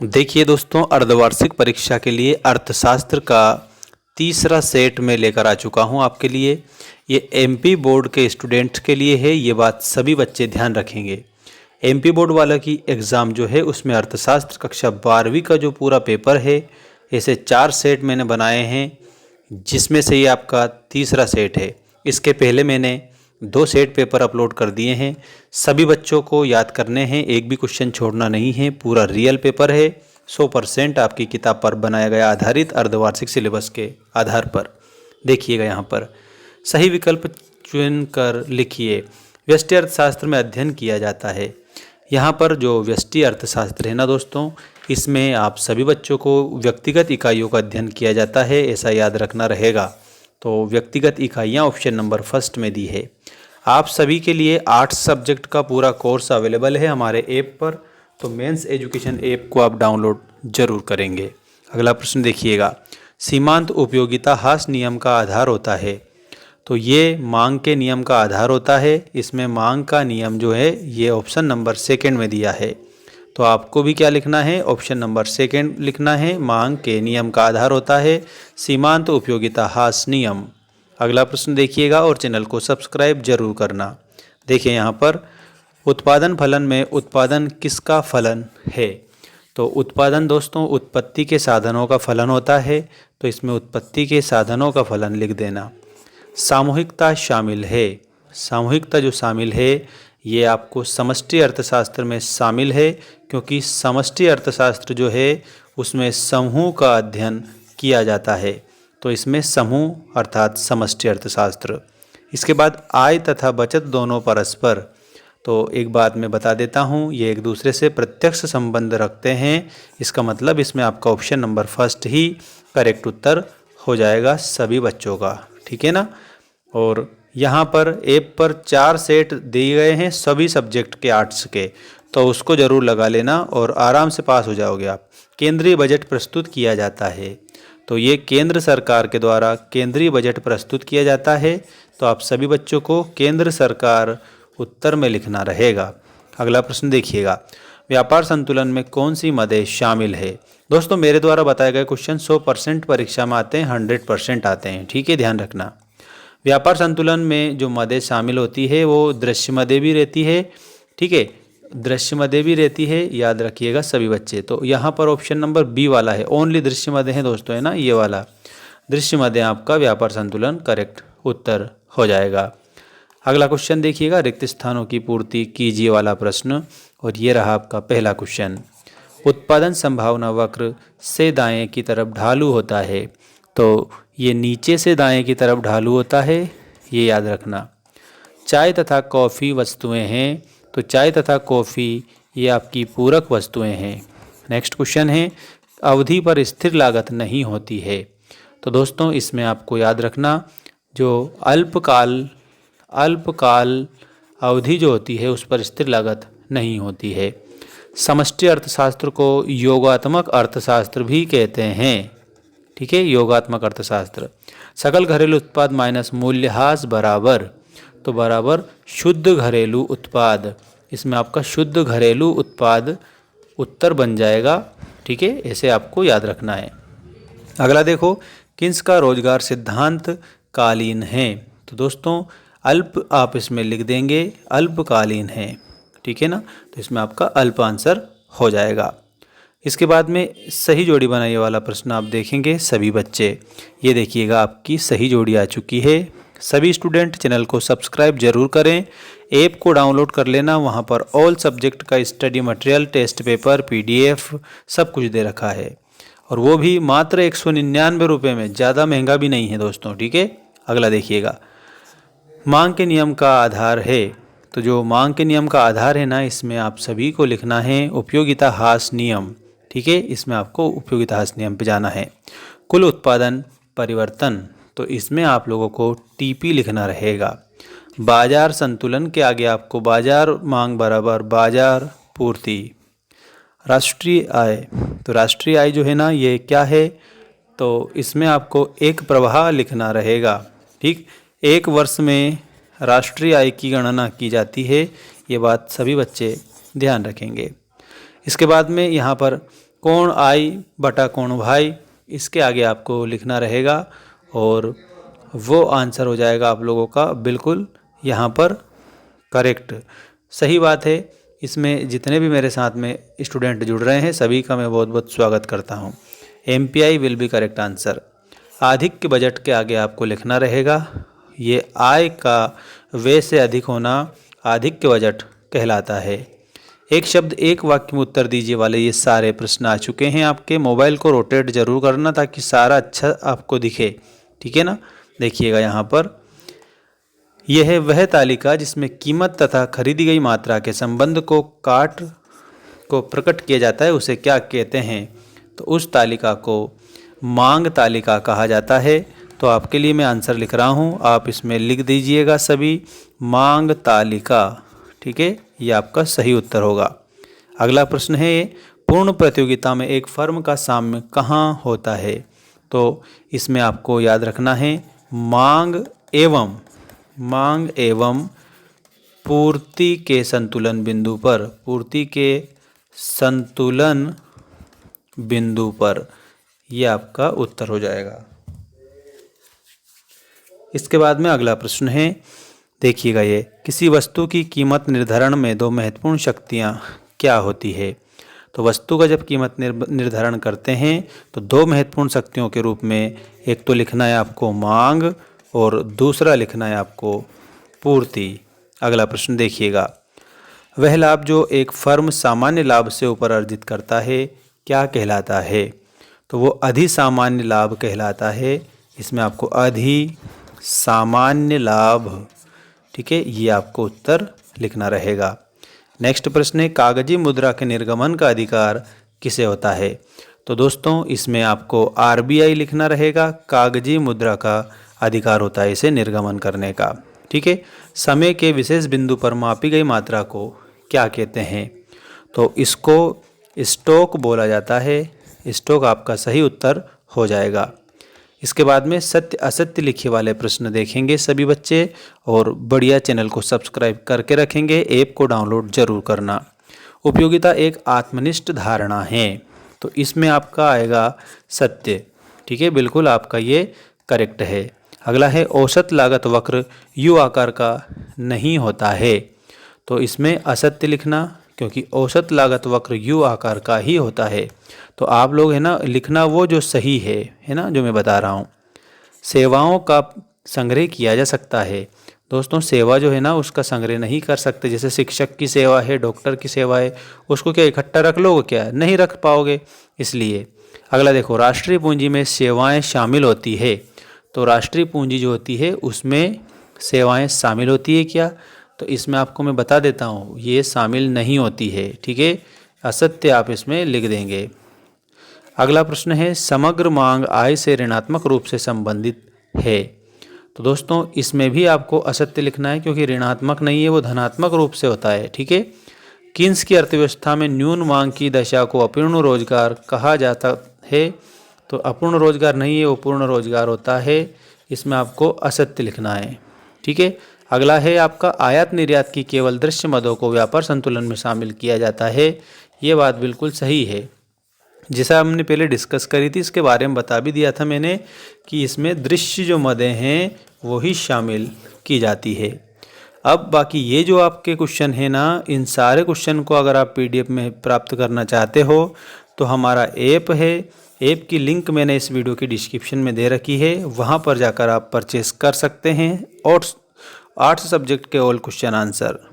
देखिए दोस्तों, अर्धवार्षिक परीक्षा के लिए अर्थशास्त्र का तीसरा सेट में लेकर आ चुका हूं आपके लिए। ये एमपी बोर्ड के स्टूडेंट्स के लिए है, ये बात सभी बच्चे ध्यान रखेंगे। एमपी बोर्ड वाला की एग्ज़ाम जो है उसमें अर्थशास्त्र कक्षा 12वीं का जो पूरा पेपर है, ऐसे 4 सेट मैंने बनाए हैं, जिसमें से ये आपका तीसरा सेट है। इसके पहले मैंने 2 सेट पेपर अपलोड कर दिए हैं। सभी बच्चों को याद करने हैं, एक भी क्वेश्चन छोड़ना नहीं है। पूरा रियल पेपर है, 100% आपकी किताब पर बनाया गया आधारित अर्धवार्षिक सिलेबस के आधार पर। देखिएगा यहाँ पर सही विकल्प चुन कर लिखिए। व्यष्टि अर्थशास्त्र में अध्ययन किया जाता है। यहाँ पर जो व्यष्टि अर्थशास्त्र है ना दोस्तों, इसमें आप सभी बच्चों को व्यक्तिगत इकाइयों का अध्ययन किया जाता है, ऐसा याद रखना रहेगा। तो व्यक्तिगत इकाइयाँ ऑप्शन नंबर फर्स्ट में दी है। आप सभी के लिए 8 सब्जेक्ट का पूरा कोर्स अवेलेबल है हमारे ऐप पर, तो मेंस एजुकेशन ऐप को आप डाउनलोड जरूर करेंगे। अगला प्रश्न देखिएगा, सीमांत उपयोगिता हास नियम का आधार होता है। तो ये मांग के नियम का आधार होता है। इसमें मांग का नियम जो है ये ऑप्शन नंबर सेकंड में दिया है। तो आपको भी क्या लिखना है, ऑप्शन नंबर सेकंड लिखना है। मांग के नियम का आधार होता है सीमांत उपयोगिता हास नियम। अगला प्रश्न देखिएगा और चैनल को सब्सक्राइब जरूर करना। देखिए यहाँ पर उत्पादन फलन में उत्पादन किसका फलन है। तो उत्पादन दोस्तों उत्पत्ति के साधनों का फलन होता है, तो इसमें उत्पत्ति के साधनों का फलन लिख देना। सामूहिकता शामिल है। सामूहिकता जो शामिल है ये आपको समष्टि अर्थशास्त्र में शामिल है, क्योंकि समष्टि अर्थशास्त्र जो है उसमें समूह का अध्ययन किया जाता है। तो इसमें समूह अर्थात समष्टि अर्थशास्त्र। इसके बाद आय तथा बचत दोनों परस्पर। तो एक बात मैं बता देता हूँ, ये एक दूसरे से प्रत्यक्ष संबंध रखते हैं। इसका मतलब इसमें आपका ऑप्शन नंबर फर्स्ट ही करेक्ट उत्तर हो जाएगा सभी बच्चों का, ठीक है ना। और यहाँ पर ऐप पर 4 सेट दिए गए हैं सभी सब्जेक्ट के आर्ट्स के, तो उसको ज़रूर लगा लेना और आराम से पास हो जाओगे आप। केंद्रीय बजट प्रस्तुत किया जाता है। तो ये केंद्र सरकार के द्वारा केंद्रीय बजट प्रस्तुत किया जाता है। तो आप सभी बच्चों को केंद्र सरकार उत्तर में लिखना रहेगा। अगला प्रश्न देखिएगा, व्यापार संतुलन में कौन सी मदें शामिल है। दोस्तों मेरे द्वारा बताए गए क्वेश्चन 100% परीक्षा में आते हैं, 100% आते हैं, ठीक है, ध्यान रखना। व्यापार संतुलन में जो मदें शामिल होती है वो दृश्य मदें भी रहती है, ठीक है, दृश्य मदें भी रहती है, याद रखिएगा सभी बच्चे। तो यहाँ पर ऑप्शन नंबर बी वाला है, ओनली दृश्य मदें हैं दोस्तों, है ना, ये वाला दृश्य मदें आपका व्यापार संतुलन करेक्ट उत्तर हो जाएगा। अगला क्वेश्चन देखिएगा, रिक्त स्थानों की पूर्ति कीजिए वाला प्रश्न, और ये रहा आपका पहला क्वेश्चन। उत्पादन संभावना वक्र से दाएं की तरफ ढालू होता है। तो ये नीचे से दाएं की तरफ ढालू होता है, ये याद रखना। चाय तथा कॉफ़ी वस्तुएं हैं, तो चाय तथा कॉफ़ी ये आपकी पूरक वस्तुएं हैं। नेक्स्ट क्वेश्चन है, अवधि पर स्थिर लागत नहीं होती है। तो दोस्तों इसमें आपको याद रखना, जो अल्पकाल अवधि जो होती है उस पर स्थिर लागत नहीं होती है। समष्टि अर्थशास्त्र को योगात्मक अर्थशास्त्र भी कहते हैं, ठीक है, योगात्मक अर्थशास्त्र। सकल घरेलू उत्पाद माइनस मूल्यह्रास बराबर, तो बराबर शुद्ध घरेलू उत्पाद। इसमें आपका शुद्ध घरेलू उत्पाद उत्तर बन जाएगा, ठीक है, ऐसे आपको याद रखना है। अगला देखो, किन्स का रोजगार सिद्धांत कालीन है। तो दोस्तों अल्प आप इसमें लिख देंगे, अल्पकालीन है, ठीक है ना, तो इसमें आपका अल्प आंसर हो जाएगा। इसके बाद में सही जोड़ी बनाइए वाला प्रश्न आप देखेंगे सभी बच्चे। ये देखिएगा आपकी सही जोड़ी आ चुकी है। सभी स्टूडेंट चैनल को सब्सक्राइब जरूर करें, ऐप को डाउनलोड कर लेना, वहाँ पर ऑल सब्जेक्ट का study material, test paper, PDF सब कुछ दे रखा है, और वो भी मात्र 199 रुपये में, ज़्यादा महंगा भी नहीं है दोस्तों, ठीक है। अगला देखिएगा, मांग के नियम का आधार है। तो जो मांग के नियम का आधार है ना, इसमें आप सभी को लिखना है उपयोगिता हास नियम, ठीक है, इसमें आपको उपयोगिता हास नियम पे जाना है। कुल उत्पादन परिवर्तन, तो इसमें आप लोगों को TP लिखना रहेगा। बाजार संतुलन के आगे आपको बाजार मांग बराबर बाजार पूर्ति। राष्ट्रीय आय, तो राष्ट्रीय आय जो है ना ये क्या है, तो इसमें आपको एक प्रवाह लिखना रहेगा, ठीक। एक वर्ष में राष्ट्रीय आय की गणना की जाती है, ये बात सभी बच्चे ध्यान रखेंगे। इसके बाद में यहाँ पर कोण आई बटा कोण भाई, इसके आगे आपको लिखना रहेगा और वो आंसर हो जाएगा आप लोगों का बिल्कुल यहाँ पर करेक्ट। सही बात है। इसमें जितने भी मेरे साथ में स्टूडेंट जुड़ रहे हैं सभी का मैं बहुत बहुत स्वागत करता हूँ। MPI will be correct answer. आधिक्य बजट के आगे आपको लिखना रहेगा, ये आय का व्यय से अधिक होना आधिक्य बजट कहलाता है। एक शब्द एक वाक्य में उत्तर दीजिए वाले ये सारे प्रश्न आ चुके हैं आपके। मोबाइल को रोटेट जरूर करना ताकि सारा अच्छा आपको दिखे, ठीक है ना। देखिएगा यहाँ पर यह है वह तालिका जिसमें कीमत तथा खरीदी गई मात्रा के संबंध को प्रकट किया जाता है, उसे क्या कहते हैं? तो उस तालिका को मांग तालिका कहा जाता है। तो आपके लिए मैं आंसर लिख रहा हूँ, आप इसमें लिख दीजिएगा सभी मांग तालिका, ठीक है, ये आपका सही उत्तर होगा। अगला प्रश्न है पूर्ण प्रतियोगिता में एक फर्म का साम्य कहाँ होता है? तो इसमें आपको याद रखना है मांग एवं पूर्ति के संतुलन बिंदु पर, पूर्ति के संतुलन बिंदु पर, यह आपका उत्तर हो जाएगा। इसके बाद में अगला प्रश्न है, देखिएगा ये किसी वस्तु की कीमत निर्धारण में दो महत्वपूर्ण शक्तियाँ क्या होती है? तो वस्तु का जब कीमत निर्धारण करते हैं तो दो महत्वपूर्ण शक्तियों के रूप में एक तो लिखना है आपको मांग और दूसरा लिखना है आपको पूर्ति। अगला प्रश्न देखिएगा, वह लाभ जो एक फर्म सामान्य लाभ से ऊपर अर्जित करता है क्या कहलाता है? तो वो अधिसामान्य लाभ कहलाता है। इसमें आपको अधिसामान्य लाभ, ठीक है, ये आपको उत्तर लिखना रहेगा। नेक्स्ट प्रश्न है कागजी मुद्रा के निर्गमन का अधिकार किसे होता है? तो दोस्तों इसमें आपको RBI लिखना रहेगा, कागजी मुद्रा का अधिकार होता है इसे निर्गमन करने का, ठीक है। समय के विशेष बिंदु पर मापी गई मात्रा को क्या कहते हैं? तो इसको स्टॉक बोला जाता है। स्टॉक आपका सही उत्तर हो जाएगा। इसके बाद में सत्य असत्य लिखे वाले प्रश्न देखेंगे सभी बच्चे, और बढ़िया चैनल को सब्सक्राइब करके रखेंगे, ऐप को डाउनलोड जरूर करना। उपयोगिता एक आत्मनिष्ठ धारणा है, तो इसमें आपका आएगा सत्य, ठीक है, बिल्कुल आपका ये करेक्ट है। अगला है औसत लागत वक्र यू आकार का नहीं होता है, तो इसमें असत्य लिखना, क्योंकि औसत लागत वक्र यू आकार का ही होता है। तो आप लोग है ना लिखना वो जो सही है ना, जो मैं बता रहा हूँ। सेवाओं का संग्रह किया जा सकता है। दोस्तों सेवा जो है ना उसका संग्रह नहीं कर सकते। जैसे शिक्षक की सेवा है, डॉक्टर की सेवा है, उसको क्या इकट्ठा रख लोगे? क्या नहीं रख पाओगे, इसलिए। अगला देखो, राष्ट्रीय पूंजी में सेवाएं शामिल होती है, तो राष्ट्रीय पूंजी जो होती है उसमें सेवाएं शामिल होती है क्या? तो इसमें आपको मैं बता देता हूँ, ये शामिल नहीं होती है, ठीक है, असत्य आप इसमें लिख देंगे। अगला प्रश्न है समग्र मांग आय से ऋणात्मक रूप से संबंधित है, तो दोस्तों इसमें भी आपको असत्य लिखना है, क्योंकि ऋणात्मक नहीं है, वो धनात्मक रूप से होता है, ठीक है। कीन्स की अर्थव्यवस्था में न्यून मांग की दशा को अपूर्ण रोजगार कहा जाता है, तो अपूर्ण रोजगार नहीं है, वो पूर्ण रोजगार होता है। इसमें आपको असत्य लिखना है, ठीक है। अगला है आपका आयात निर्यात की केवल दृश्य मदों को व्यापार संतुलन में शामिल किया जाता है, ये बात बिल्कुल सही है। जैसा हमने पहले डिस्कस करी थी, इसके बारे में बता भी दिया था मैंने कि इसमें दृश्य जो मदें हैं वो ही शामिल की जाती है। अब बाकी ये जो आपके क्वेश्चन है ना, इन सारे क्वेश्चन को अगर आप PDF में प्राप्त करना चाहते हो तो हमारा ऐप है, ऐप की लिंक मैंने इस वीडियो की डिस्क्रिप्शन में दे रखी है, वहाँ पर जाकर आप परचेस कर सकते हैं। और 8 सब्जेक्ट के ऑल क्वेश्चन आंसर